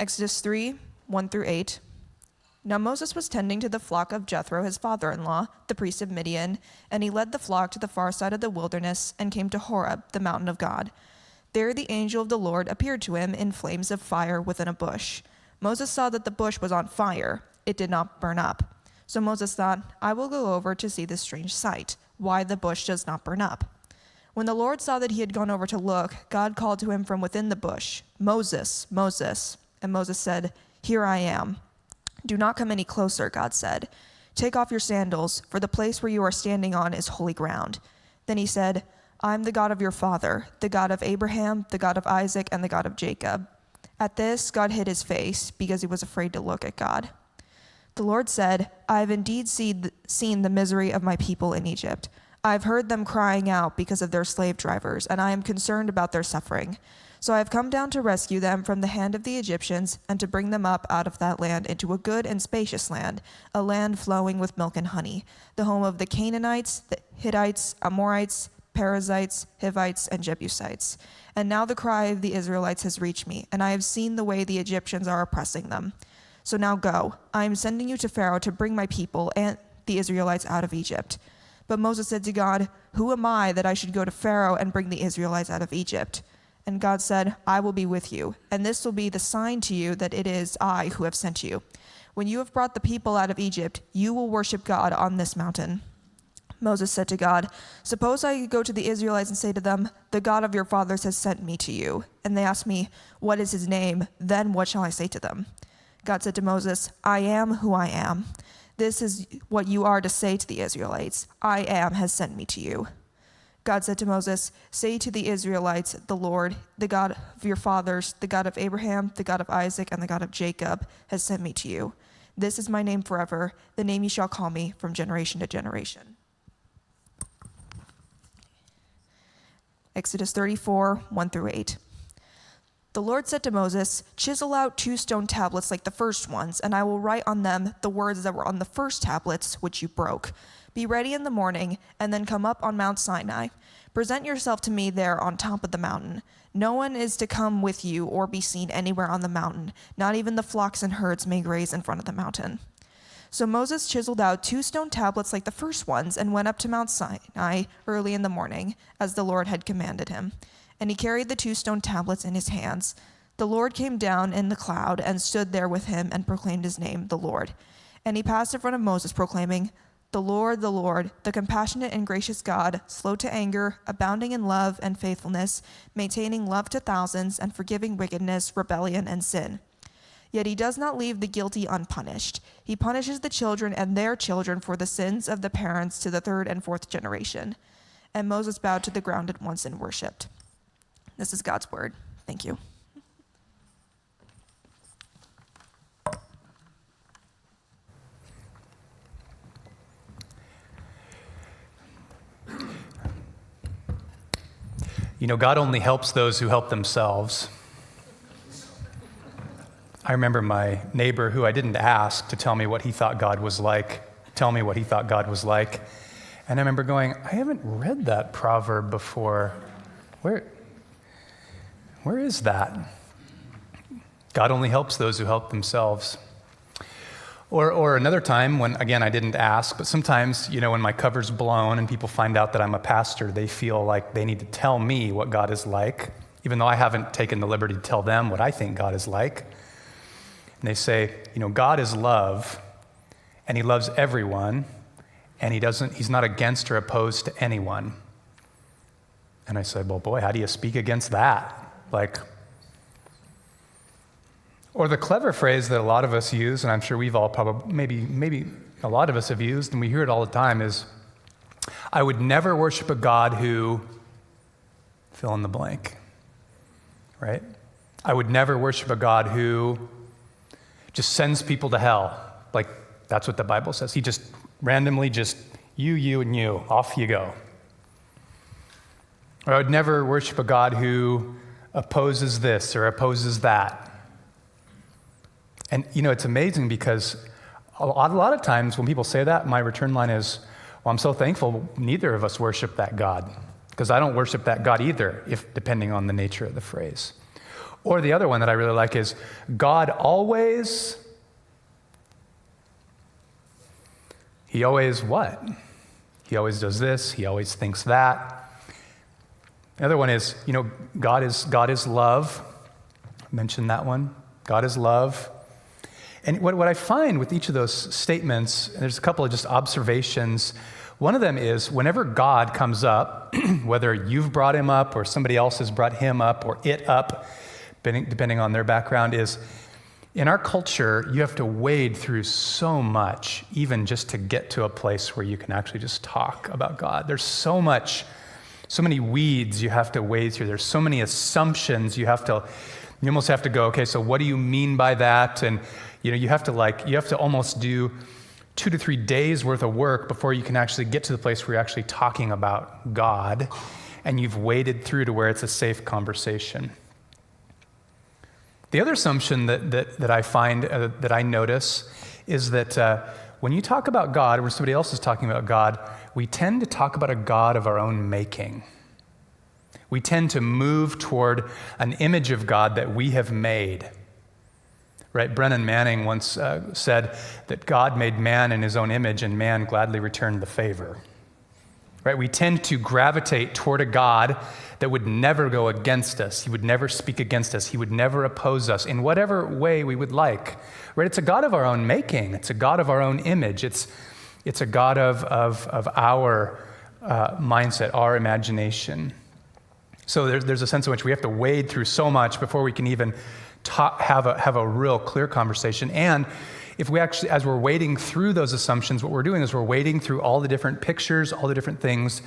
Exodus 3, 1-8. Now Moses was tending to the flock of Jethro, his father-in-law, the priest of Midian, and he led the flock to the far side of the wilderness and came to Horeb, the mountain of God. There the angel of the Lord appeared to him in flames of fire within a bush. Moses saw that the bush was on fire. It did not burn up. So Moses thought, I will go over to see this strange sight, why the bush does not burn up. When the Lord saw that he had gone over to look, God called to him from within the bush, Moses, Moses. And Moses said, Here I am. Do not come any closer, God said. Take off your sandals, for the place where you are standing on is holy ground. Then he said, I am the God of your father, the God of Abraham, the God of Isaac, and the God of Jacob. At this, God hid his face, because he was afraid to look at God. The Lord said, I have indeed seen the misery of my people in Egypt. I have heard them crying out because of their slave drivers, and I am concerned about their suffering. So I have come down to rescue them from the hand of the Egyptians and to bring them up out of that land into a good and spacious land, a land flowing with milk and honey, the home of the Canaanites, the Hittites, Amorites, Perizzites, Hivites, and Jebusites. And now the cry of the Israelites has reached me, and I have seen the way the Egyptians are oppressing them. So now go. I am sending you to Pharaoh to bring my people and the Israelites out of Egypt. But Moses said to God, Who am I that I should go to Pharaoh and bring the Israelites out of Egypt? And God said, I will be with you, and this will be the sign to you that it is I who have sent you. When you have brought the people out of Egypt, you will worship God on this mountain. Moses said to God, Suppose I go to the Israelites and say to them, The God of your fathers has sent me to you. And they ask me, What is his name? Then what shall I say to them? God said to Moses, I am who I am. This is what you are to say to the Israelites. I am has sent me to you. God said to Moses, Say to the Israelites, the Lord, the God of your fathers, the God of Abraham, the God of Isaac, and the God of Jacob, has sent me to you. This is my name forever, the name you shall call me from generation to generation. Exodus 34, 1-8. The Lord said to Moses, Chisel out 2 stone tablets like the first ones, and I will write on them the words that were on the first tablets, which you broke. Be ready in the morning, and then come up on Mount Sinai. Present yourself to me there on top of the mountain. No one is to come with you or be seen anywhere on the mountain. Not even the flocks and herds may graze in front of the mountain. So Moses chiseled out 2 stone tablets like the first ones and went up to Mount Sinai early in the morning, as the Lord had commanded him. And he carried the 2 stone tablets in his hands. The Lord came down in the cloud and stood there with him and proclaimed his name, the Lord. And he passed in front of Moses, proclaiming, the Lord, the compassionate and gracious God, slow to anger, abounding in love and faithfulness, maintaining love to thousands, and forgiving wickedness, rebellion, and sin. Yet he does not leave the guilty unpunished. He punishes the children and their children for the sins of the parents to the 3rd and 4th generation. And Moses bowed to the ground at once and worshipped. This is God's word. Thank you. You know, God only helps those who help themselves. I remember my neighbor who I didn't ask to tell me what he thought God was like. And I remember going, I haven't read that proverb before. Where is that? God only helps those who help themselves. Or another time when, again, I didn't ask, but sometimes, when my cover's blown and people find out that I'm a pastor, they feel like they need to tell me what God is like, even though I haven't taken the liberty to tell them what I think God is like. And they say, God is love, and he loves everyone, and he's not against or opposed to anyone. And I said, well, boy, how do you speak against that? Or the clever phrase that a lot of us use, and I'm sure we've all probably, maybe a lot of us have used, and we hear it all the time, is, I would never worship a God who, fill in the blank, right? I would never worship a God who just sends people to hell. That's what the Bible says. He just randomly you, and you, off you go. Or I would never worship a God who opposes this or opposes that. And, it's amazing because a lot of times when people say that, my return line is, well, I'm so thankful neither of us worship that God, because I don't worship that God either, depending on the nature of the phrase. Or the other one that I really like is, God always, he always what? He always does this, he always thinks that. The other one is, God is love. I mentioned that one. God is love. And what I find with each of those statements, and there's a couple of just observations. One of them is whenever God comes up, whether you've brought him up or somebody else has brought him up or it up, depending on their background, is in our culture, you have to wade through so much, even just to get to a place where you can actually just talk about God. There's so many weeds you have to wade through. There's so many assumptions you almost have to go, okay, so what do you mean by that? And you have to almost do 2 to 3 days worth of work before you can actually get to the place where you're actually talking about God, and you've waded through to where it's a safe conversation. The other assumption that I find, that I notice, is that when you talk about God, or when somebody else is talking about God, we tend to talk about a God of our own making. We tend to move toward an image of God that we have made. Right? Brennan Manning once said that God made man in his own image, and man gladly returned the favor. Right? We tend to gravitate toward a God that would never go against us. He would never speak against us. He would never oppose us in whatever way we would like. Right? It's a God of our own making. It's a God of our own image. It's a God of our mindset, our imagination. So there's a sense in which we have to wade through so much before we can even have a real clear conversation. And if we actually, as we're wading through those assumptions, what we're doing is we're wading through all the different pictures, all the different things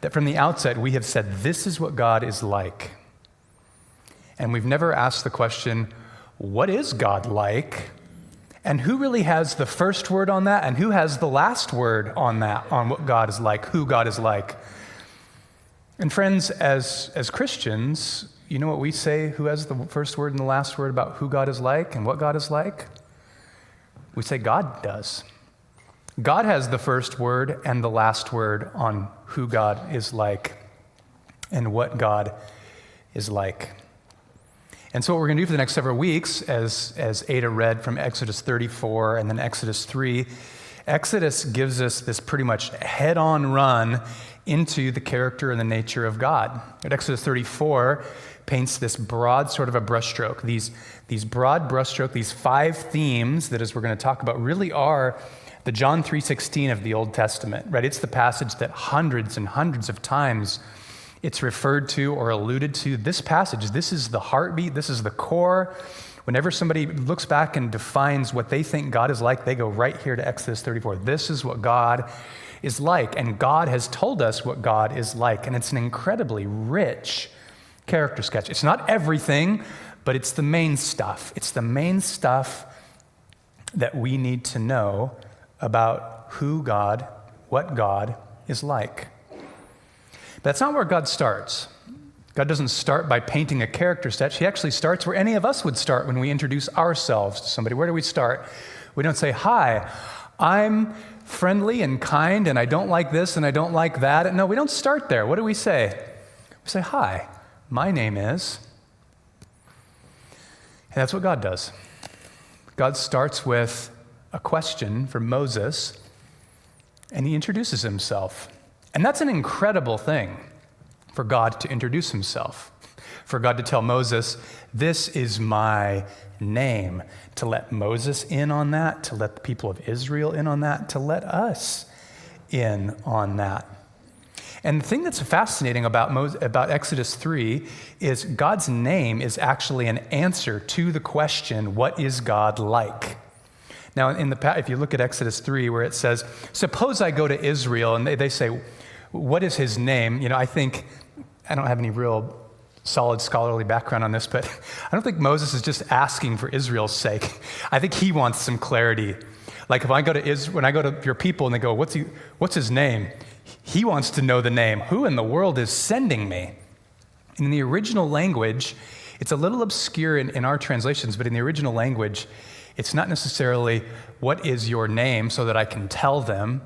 that from the outset we have said, this is what God is like. And we've never asked the question, what is God like? And who really has the first word on that? And who has the last word on that, on what God is like, who God is like? And friends, as Christians, you know what we say, who has the first word and the last word about who God is like and what God is like? We say God does. God has the first word and the last word on who God is like and what God is like. And so what we're going to do for the next several weeks, as Ada read from Exodus 34 and then Exodus 3, Exodus gives us this pretty much head-on run into the character and the nature of God. At Exodus 34 paints this broad sort of a brushstroke. These broad brushstroke, these 5 themes that, as we're going to talk about, really are the John 3:16 of the Old Testament, right? It's the passage that hundreds and hundreds of times it's referred to or alluded to. This passage, this is the heartbeat, this is the core. Whenever somebody looks back and defines what they think God is like, they go right here to Exodus 34. This is what God is like, and God has told us what God is like, and it's an incredibly rich character sketch. It's not everything, but it's the main stuff. It's the main stuff that we need to know about who God, what God is like. But that's not where God starts. God doesn't start by painting a character sketch. He actually starts where any of us would start when we introduce ourselves to somebody. Where do we start? We don't say, hi, I'm friendly and kind, and I don't like this and I don't like that. No, we don't start there. What do we say? We say, hi, my name is. And that's what God does. God starts with a question from Moses, and he introduces himself. And that's an incredible thing for God to introduce himself, for God to tell Moses, this is my name, to let Moses in on that, to let the people of Israel in on that, to let us in on that. And the thing that's fascinating about Exodus 3 is God's name is actually an answer to the question, what is God like? Now, if you look at Exodus 3, where it says, suppose I go to Israel, and they say, what is his name? I don't have any real solid scholarly background on this, but I don't think Moses is just asking for Israel's sake. I think he wants some clarity. Like when I go to your people and they go, what's his name? He wants to know the name. Who in the world is sending me? In the original language, it's a little obscure in our translations, but in the original language, it's not necessarily what is your name so that I can tell them.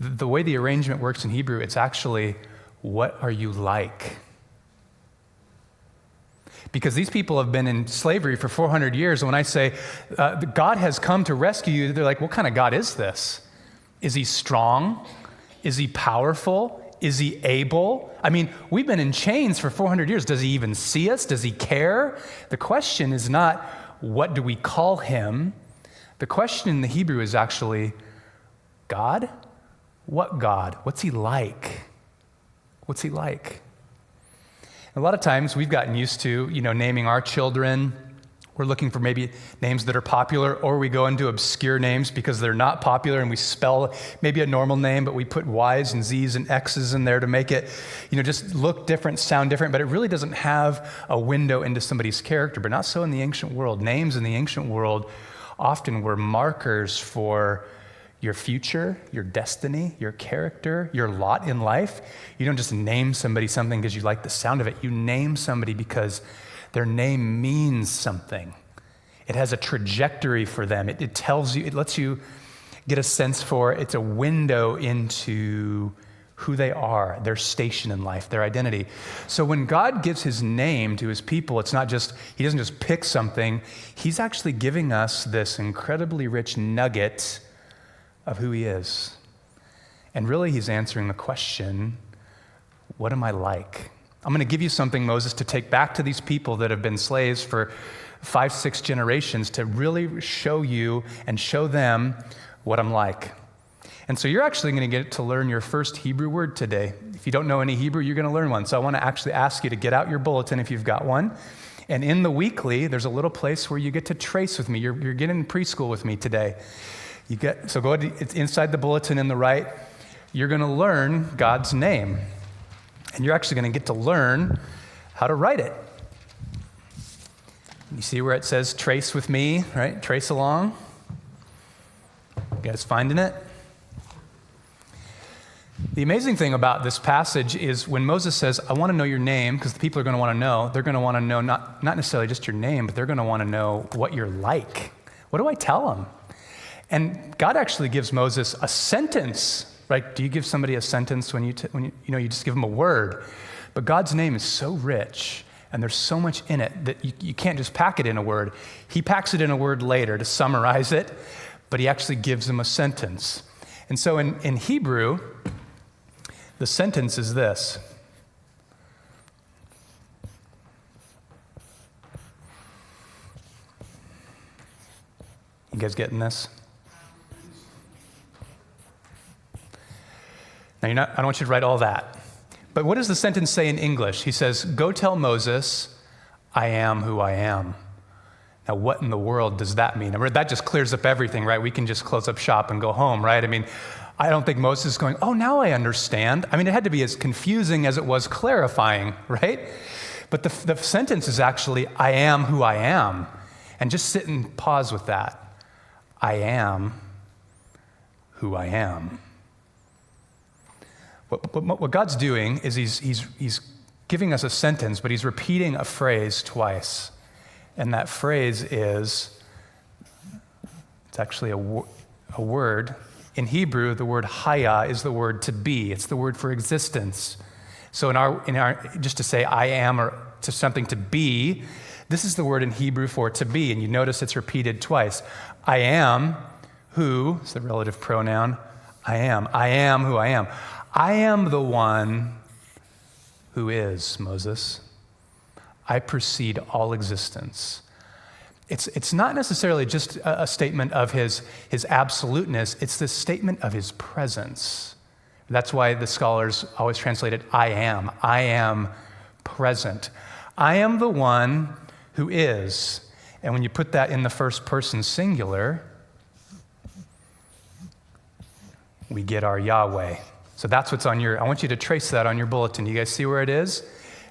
The way the arrangement works in Hebrew, it's actually what are you like? because these people have been in slavery for 400 years. And when I say God has come to rescue you, they're like, what kind of God is this? Is he strong? Is he powerful? Is he able? I mean, we've been in chains for 400 years. Does he even see us? Does he care? The question is not, what do we call him? The question in the Hebrew is actually, God? What God? What's he like? What's he like? A lot of times we've gotten used to, naming our children. We're looking for maybe names that are popular, or we go into obscure names because they're not popular and we spell maybe a normal name, but we put Y's and Z's and X's in there to make it, just look different, sound different, but it really doesn't have a window into somebody's character. But not so in the ancient world. Names in the ancient world often were markers for your future, your destiny, your character, your lot in life. You don't just name somebody something because you like the sound of it. You name somebody because their name means something. It has a trajectory for them. It tells you, it lets you get a sense for, it's a window into who they are, their station in life, their identity. So when God gives his name to his people, it's not just, he doesn't just pick something, he's actually giving us this incredibly rich nugget of who he is. And really he's answering the question, what am I like? I'm going to give you something, Moses, to take back to these people that have been slaves for 5-6 generations to really show you and show them what I'm like. And so you're actually going to get to learn your first Hebrew word today. If you don't know any Hebrew, you're going to learn one. So I want to actually ask you to get out your bulletin if you've got one. And in the weekly, there's a little place where you get to trace with me. You're getting preschool with me today. So go ahead, it's inside the bulletin in the right. You're going to learn God's name. And you're actually going to get to learn how to write it. You see where it says trace with me, right? Trace along. You guys finding it? The amazing thing about this passage is when Moses says, I want to know your name, because the people are going to want to know, they're going to want to know not necessarily just your name, but they're going to want to know what you're like. What do I tell them? And God actually gives Moses a sentence. Right? Do you give somebody a sentence when you just give them a word? But God's name is so rich, and there's so much in it that you can't just pack it in a word. He packs it in a word later to summarize it, but he actually gives them a sentence. And so in Hebrew, the sentence is this. You guys getting this? Now, I don't want you to write all that. But what does the sentence say in English? He says, go tell Moses, I am who I am. Now, what in the world does that mean? I mean, that just clears up everything, right? We can just close up shop and go home, right? I mean, I don't think Moses is going, oh, now I understand. I mean, it had to be as confusing as it was clarifying, right? But the sentence is actually, I am who I am. And just sit and pause with that. I am who I am. What God's doing is he's giving us a sentence, but he's repeating a phrase twice. And that phrase it's actually a word. In Hebrew, the word haya is the word to be. It's the word for existence. So in our just to say I am or to something to be, this is the word in Hebrew for to be. And you notice it's repeated twice. I am who, it's the relative pronoun, I am. I am who I am. I am the one who is, Moses. I precede all existence. It's not necessarily just a statement of his absoluteness. It's the statement of his presence. That's why the scholars always translate it, I am. I am present. I am the one who is. And when you put that in the first person singular, we get our Yahweh. So that's what's on I want you to trace that on your bulletin. You guys see where it is?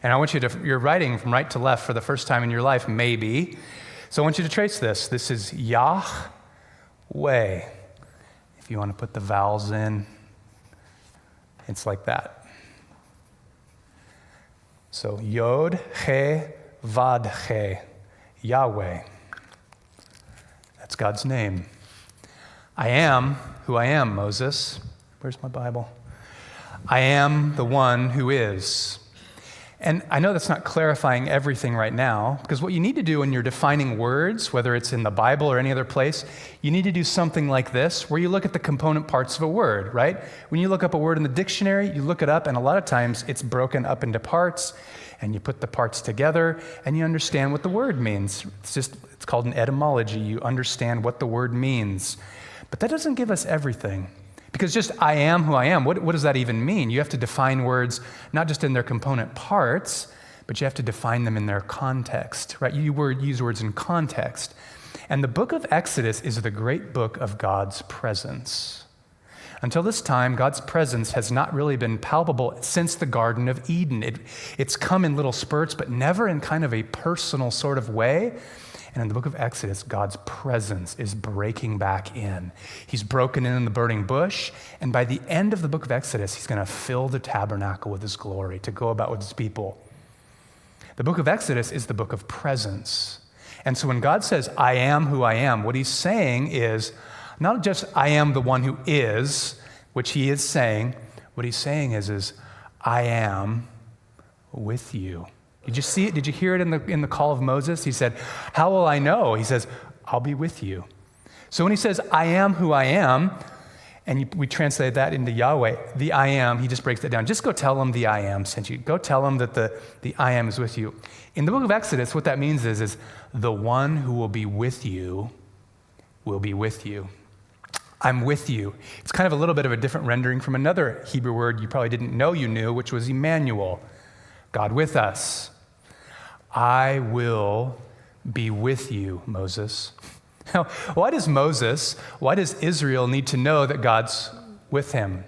And I want you're writing from right to left for the first time in your life, maybe. So I want you to trace this. This is Yahweh. If you want to put the vowels in, it's like that. So Yod, He, Vad, He. Yahweh. That's God's name. I am who I am, Moses. Where's my Bible? I am the one who is. And I know that's not clarifying everything right now, because what you need to do when you're defining words, whether it's in the Bible or any other place, you need to do something like this, where you look at the component parts of a word, right? When you look up a word in the dictionary, you look it up, and a lot of times it's broken up into parts, and you put the parts together, and you understand what the word means. It's called an etymology. You understand what the word means. But that doesn't give us everything. Because just I am who I am, what does that even mean? You have to define words not just in their component parts, but you have to define them in their context, right? You use words in context. And the book of Exodus is the great book of God's presence. Until this time, God's presence has not really been palpable since the Garden of Eden. It's come in little spurts, but never in kind of a personal sort of way. And in the book of Exodus, God's presence is breaking back in. He's broken in the burning bush, and by the end of the book of Exodus, he's going to fill the tabernacle with his glory to go about with his people. The book of Exodus is the book of presence. And so when God says, I am who I am, what he's saying is not just I am the one who is, which he is saying. What he's saying is I am with you. Did you see it? Did you hear it in the call of Moses? He said, how will I know? He says, I'll be with you. So when he says, I am who I am, and we translate that into Yahweh, the I am, he just breaks that down. Just go tell him the I am sent you. Go tell him that the I am is with you. In the book of Exodus, what that means is the one who will be with you will be with you. I'm with you. It's kind of a little bit of a different rendering from another Hebrew word you probably didn't know you knew, which was Emmanuel, God with us. I will be with you, Moses. Now, why does Israel need to know that God's with them?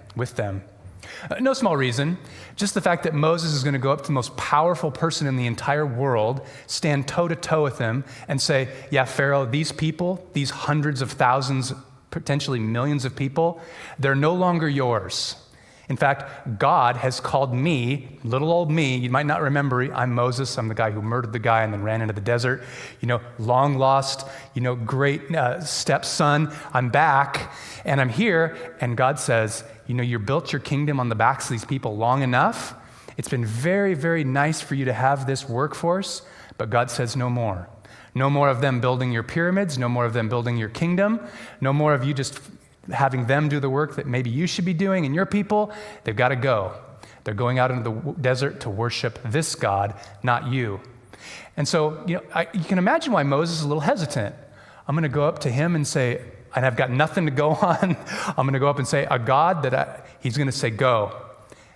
No small reason. Just the fact that Moses is going to go up to the most powerful person in the entire world, stand toe-to-toe with him, and say, yeah, Pharaoh, these people, these hundreds of thousands, potentially millions of people, they're no longer yours. In fact, God has called me, little old me, you might not remember, I'm Moses, I'm the guy who murdered the guy and then ran into the desert, long lost, great stepson, I'm back, and I'm here, and God says, you built your kingdom on the backs of these people long enough, it's been very, very nice for you to have this workforce, but God says no more. No more of them building your pyramids, no more of them building your kingdom, no more of you just having them do the work that maybe you should be doing and your people. They've got to go. They're going out into the desert to worship this God, not you. And so, you can imagine why Moses is a little hesitant. I'm going to go up to him and say, and I've got nothing to go on. I'm going to go up and say, a God he's going to say, go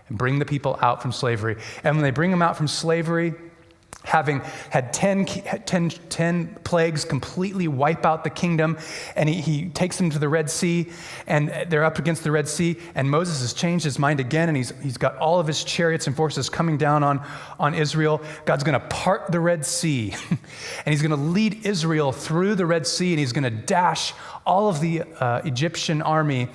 and bring the people out from slavery. And when they bring them out from slavery, having had 10 plagues completely wipe out the kingdom, and he takes them to the Red Sea, and they're up against the Red Sea, and Moses has changed his mind again, and he's got all of his chariots and forces coming down on Israel. God's going to part the Red Sea, and he's going to lead Israel through the Red Sea, and he's going to dash all of the Egyptian army.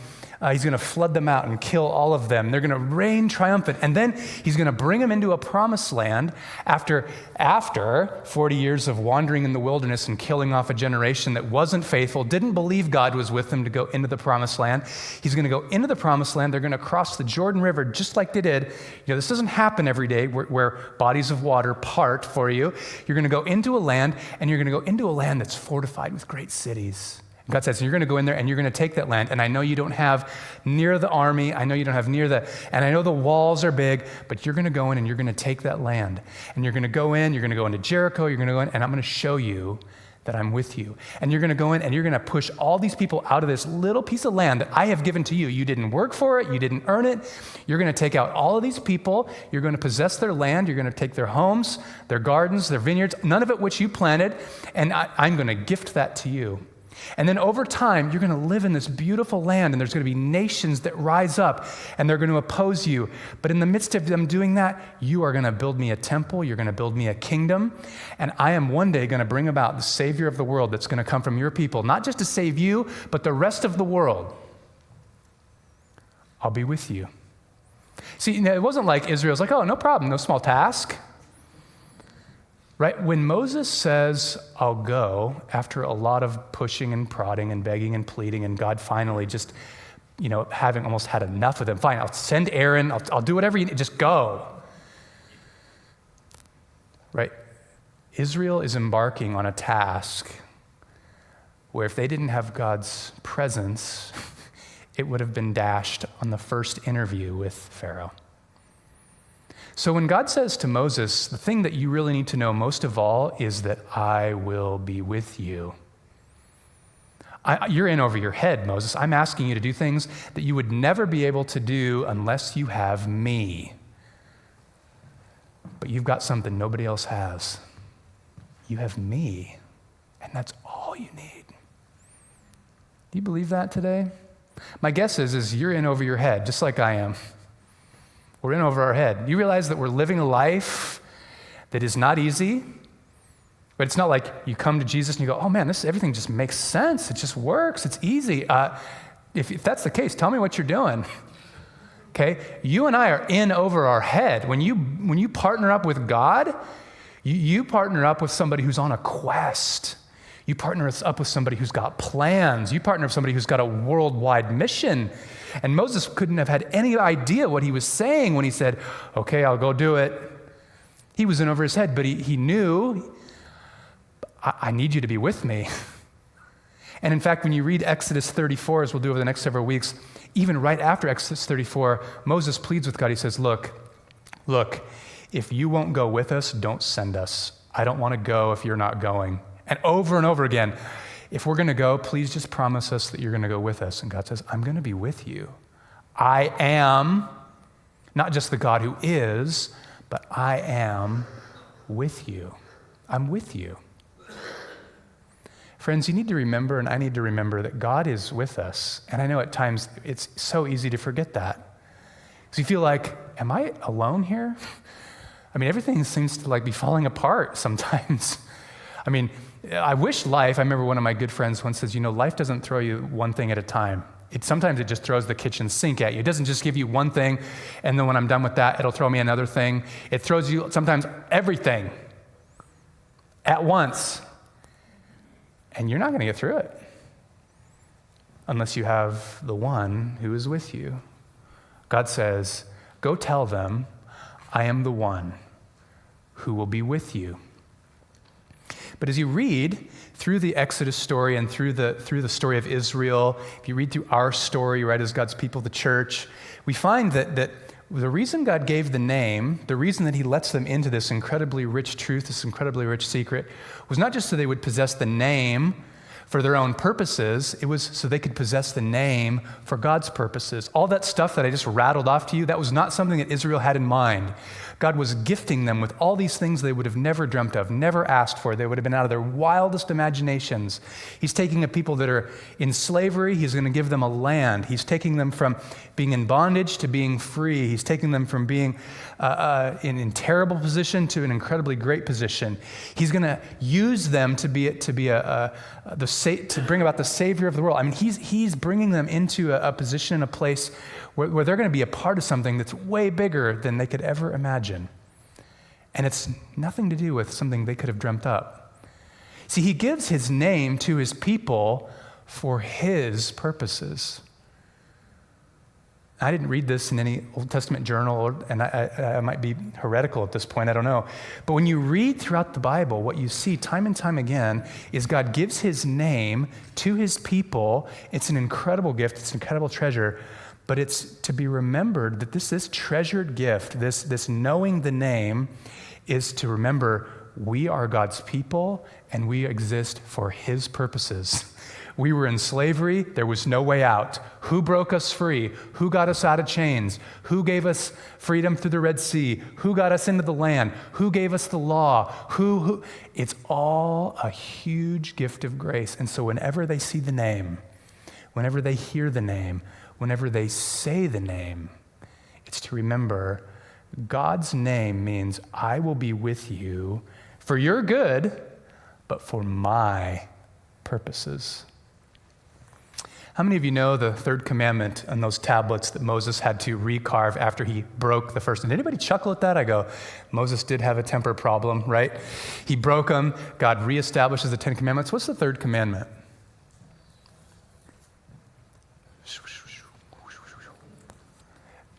He's going to flood them out and kill all of them. They're going to reign triumphant. And then he's going to bring them into a promised land after 40 years of wandering in the wilderness and killing off a generation that wasn't faithful, didn't believe God was with them to go into the promised land. He's going to go into the promised land. They're going to cross the Jordan River just like they did. This doesn't happen every day where bodies of water part for you. You're going to go into a land, and you're going to go into a land that's fortified with great cities. God says, you're going to go in there and you're going to take that land. And I know you don't have near the army. I know you don't have and I know the walls are big, but you're going to go in and you're going to take that land. And you're going to go into Jericho, you're going to go in, and I'm going to show you that I'm with you. And you're going to go in and you're going to push all these people out of this little piece of land that I have given to you. You didn't work for it. You didn't earn it. You're going to take out all of these people. You're going to possess their land. You're going to take their homes, their gardens, their vineyards, none of it which you planted. And I'm going to gift that to you. And then over time, you're going to live in this beautiful land, and there's going to be nations that rise up, and they're going to oppose you. But in the midst of them doing that, you are going to build me a temple, you're going to build me a kingdom, and I am one day going to bring about the Savior of the world that's going to come from your people, not just to save you, but the rest of the world. I'll be with you. See, it wasn't like Israel's like, oh, no problem, no small task. Right? When Moses says, I'll go, after a lot of pushing and prodding and begging and pleading, and God finally just, having almost had enough of them, fine, I'll send Aaron, I'll do whatever you need, just go. right? Israel is embarking on a task where if they didn't have God's presence, it would have been dashed on the first interview with Pharaoh. So when God says to Moses, the thing that you really need to know most of all is that I will be with you. You're in over your head, Moses. I'm asking you to do things that you would never be able to do unless you have me. But you've got something nobody else has. You have me, and that's all you need. Do you believe that today? My guess is you're in over your head, just like I am. We're in over our head. You realize that we're living a life that is not easy, but it's not like you come to Jesus and you go, oh man, everything just makes sense. It just works. It's easy. If that's the case, tell me what you're doing. Okay? You and I are in over our head. When you partner up with God, you partner up with somebody who's on a quest. You partner up with somebody who's got plans. You partner with somebody who's got a worldwide mission. And Moses couldn't have had any idea what he was saying when he said, okay, I'll go do it. He was in over his head, but he knew, I need you to be with me. And in fact, when you read Exodus 34, as we'll do over the next several weeks, even right after Exodus 34, Moses pleads with God. He says, look, if you won't go with us, don't send us. I don't want to go if you're not going. And over again, if we're going to go, please just promise us that you're going to go with us. And God says, I'm going to be with you. I am not just the God who is, but I am with you. I'm with you. Friends, you need to remember, and I need to remember, that God is with us. And I know at times it's so easy to forget that. Because you feel like, am I alone here? I mean, everything seems to be falling apart sometimes. I mean, I remember one of my good friends once says, life doesn't throw you one thing at a time. Sometimes it just throws the kitchen sink at you. It doesn't just give you one thing, and then when I'm done with that, it'll throw me another thing. It throws you sometimes everything at once. And you're not going to get through it unless you have the one who is with you. God says, go tell them, I am the one who will be with you. But as you read through the Exodus story and through the story of Israel, if you read through our story, right, as God's people, the church, we find that the reason God gave the name, the reason that he lets them into this incredibly rich truth, this incredibly rich secret, was not just so they would possess the name for their own purposes, it was so they could possess the name for God's purposes. All that stuff that I just rattled off to you, that was not something that Israel had in mind. God was gifting them with all these things they would have never dreamt of, never asked for. They would have been out of their wildest imaginations. He's taking a people that are in slavery. He's going to give them a land. He's taking them from being in bondage to being free. He's taking them from being in terrible position to an incredibly great position. He's going to use them to bring about the Savior of the world. I mean, he's bringing them into a position, a place where they're going to be a part of something that's way bigger than they could ever imagine. And it's nothing to do with something they could have dreamt up. See, he gives his name to his people for his purposes. I didn't read this in any Old Testament journal, and I might be heretical at this point, I don't know. But when you read throughout the Bible, what you see time and time again is God gives his name to his people. It's an incredible gift, it's an incredible treasure, but it's to be remembered that this treasured gift, this knowing the name, is to remember we are God's people and we exist for his purposes. We were in slavery. There was no way out. Who broke us free? Who got us out of chains? Who gave us freedom through the Red Sea? Who got us into the land? Who gave us the law? Who? It's all a huge gift of grace. And so whenever they see the name, whenever they hear the name, whenever they say the name, it's to remember God's name means I will be with you for your good, but for my purposes. How many of you know the third commandment on those tablets that Moses had to recarve after he broke the first? Did anybody chuckle at that? I go, Moses did have a temper problem, right? He broke them. God reestablishes the 10 commandments. What's the third commandment?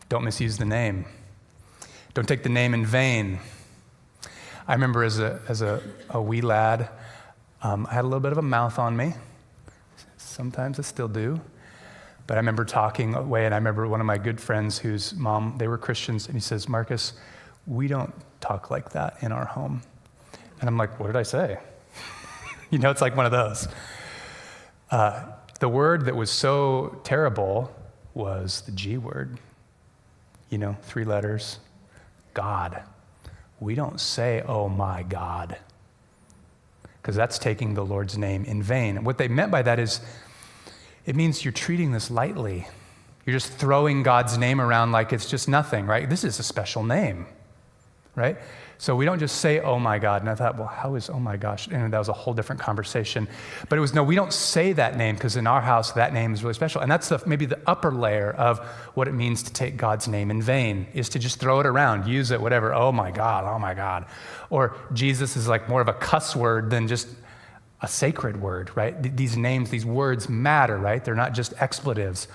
Don't misuse the name. Don't take the name in vain. I remember as a wee lad, I had a little bit of a mouth on me. Sometimes I still do. But I remember talking away, and I remember one of my good friends whose mom, they were Christians, and he says, Marcus, we don't talk like that in our home. And I'm like, what did I say? It's like one of those. The word that was so terrible was the G word. 3 letters, God. We don't say, oh my God, because that's taking the Lord's name in vain. What they meant by that is, it means you're treating this lightly. You're just throwing God's name around like it's just nothing, right? This is a special name, right? So we don't just say, oh my God. And I thought, well, how is oh my gosh? And that was a whole different conversation. But it was, no, we don't say that name because in our house, that name is really special. And that's maybe the upper layer of what it means to take God's name in vain, is to just throw it around, use it, whatever. Oh my God, oh my God. Or Jesus is like more of a cuss word than just a sacred word, right? These names, these words matter, right? They're not just expletives.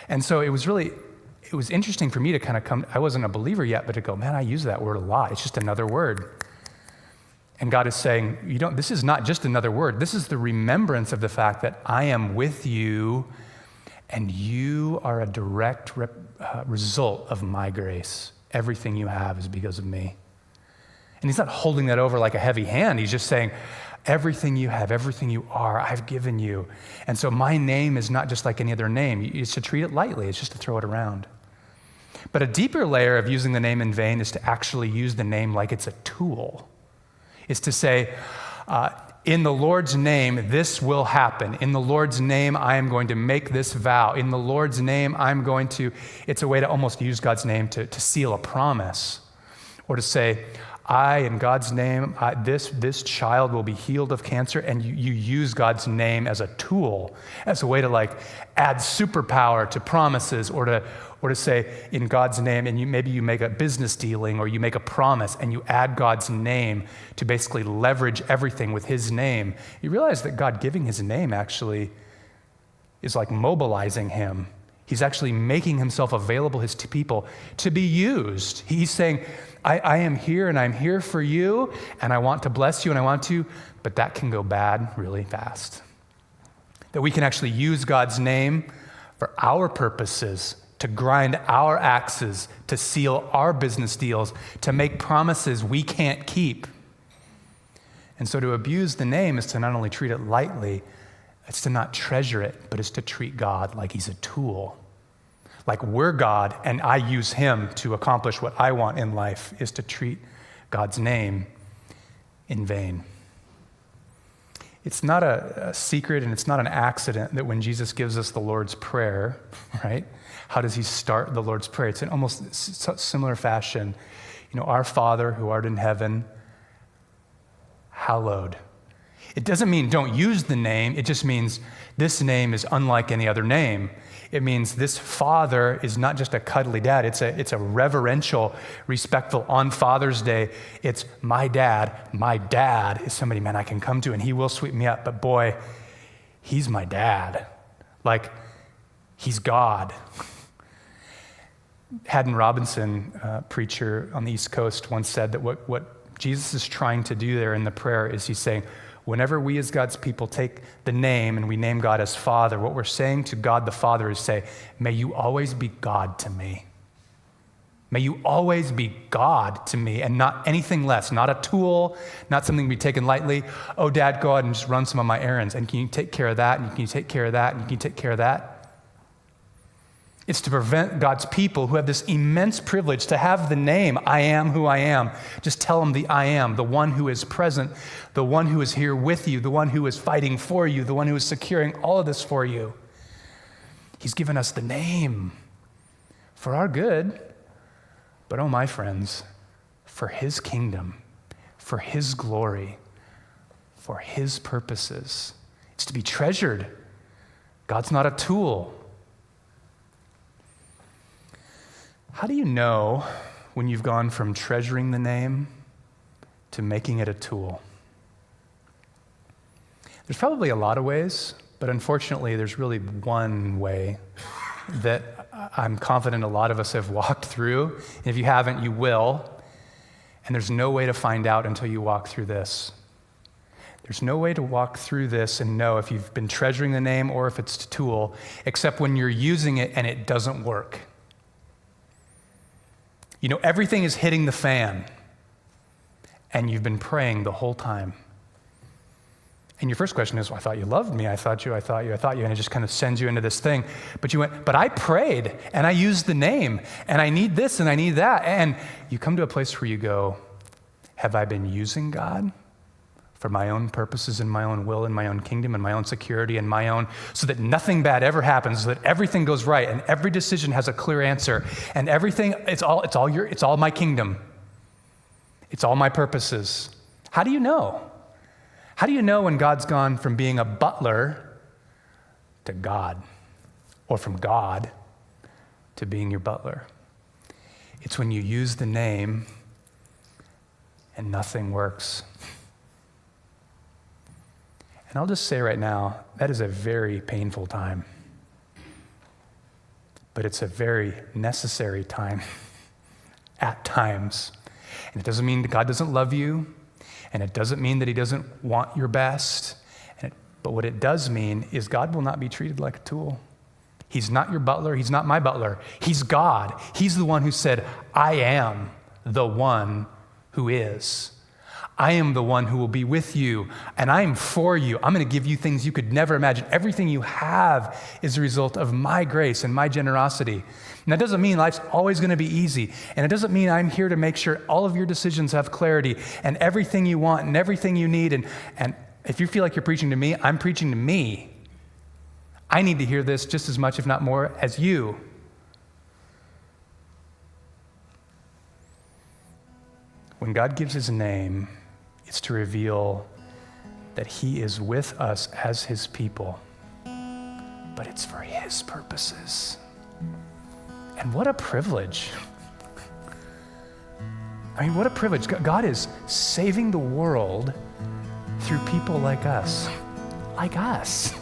And so it was interesting for me to kind of come, I wasn't a believer yet, but to go, man, I use that word a lot. It's just another word. And God is saying, this is not just another word. This is the remembrance of the fact that I am with you and you are a direct result of my grace. Everything you have is because of me. And he's not holding that over like a heavy hand. He's just saying, everything you have, everything you are, I've given you. And so my name is not just like any other name. It's to treat it lightly. It's just to throw it around. But a deeper layer of using the name in vain is to actually use the name like it's a tool. It's to say, in the Lord's name, this will happen. In the Lord's name, I am going to make this vow. In the Lord's name, it's a way to almost use God's name to seal a promise, or to say, in God's name, this child will be healed of cancer, and you use God's name as a tool, as a way to add superpower to promises, or to say in God's name, and maybe you make a business dealing or you make a promise and you add God's name to basically leverage everything with his name. You realize that God giving his name actually is like mobilizing him. He's actually making himself available to people to be used. He's saying, I am here and I'm here for you and I want to bless you and I want to, but that can go bad really fast. That we can actually use God's name for our purposes, to grind our axes, to seal our business deals, to make promises we can't keep. And so to abuse the name is to not only treat it lightly, it's to not treasure it, but it's to treat God like he's a tool. Like we're God and I use him to accomplish what I want in life, is to treat God's name in vain. It's not a secret and it's not an accident that when Jesus gives us the Lord's Prayer, right? How does he start the Lord's Prayer? It's in almost similar fashion. Our Father who art in heaven, hallowed. It doesn't mean don't use the name. It just means this name is unlike any other name. It means this Father is not just a cuddly dad. It's a reverential, respectful, on Father's Day, it's my dad. My dad is somebody, man, I can come to and he will sweep me up. But boy, he's my dad. Like, he's God. Haddon Robinson, preacher on the East Coast, once said that what Jesus is trying to do there in the prayer is he's saying, whenever we as God's people take the name and we name God as Father, what we're saying to God the Father is say, may you always be God to me. May you always be God to me and not anything less, not a tool, not something to be taken lightly. Oh, Dad, go out and just run some of my errands. And can you take care of that? And can you take care of that? And can you take care of that? It's to prevent God's people who have this immense privilege to have the name, I am who I am. Just tell them the I am, the one who is present, the one who is here with you, the one who is fighting for you, the one who is securing all of this for you. He's given us the name for our good, but oh, my friends, for his kingdom, for his glory, for his purposes. It's to be treasured. God's not a tool. How do you know when you've gone from treasuring the name to making it a tool? There's probably a lot of ways, but unfortunately, there's really one way that I'm confident a lot of us have walked through. And if you haven't, you will. And there's no way to find out until you walk through this. There's no way to walk through this and know if you've been treasuring the name or if it's a tool, except when you're using it and it doesn't work. You know, everything is hitting the fan, and you've been praying the whole time. And your first question is, well, I thought you loved me. I thought you. And it just kind of sends you into this thing. But you went, but I prayed, and I used the name, and I need this, and I need that. And you come to a place where you go, have I been using God for my own purposes and my own will and my own kingdom and my own security and my own, so that nothing bad ever happens, so that everything goes right, and every decision has a clear answer, and everything, it's all my kingdom. It's all my purposes. How do you know? How do you know when God's gone from being a butler to God, or from God to being your butler? It's when you use the name and nothing works. And I'll just say right now, that is a very painful time. But it's a very necessary time at times. And it doesn't mean that God doesn't love you. And it doesn't mean that he doesn't want your best. But what it does mean is God will not be treated like a tool. He's not your butler. He's not my butler. He's God. He's the one who said, I am the one who is. I am the one who will be with you, and I am for you. I'm going to give you things you could never imagine. Everything you have is a result of my grace and my generosity. And that doesn't mean life's always going to be easy. And it doesn't mean I'm here to make sure all of your decisions have clarity and everything you want and everything you need. And if you feel like you're preaching to me, I'm preaching to me. I need to hear this just as much, if not more, as you. When God gives his name, it's to reveal that he is with us as his people, but it's for his purposes. And what a privilege. I mean, what a privilege. God is saving the world through people like us. Like us.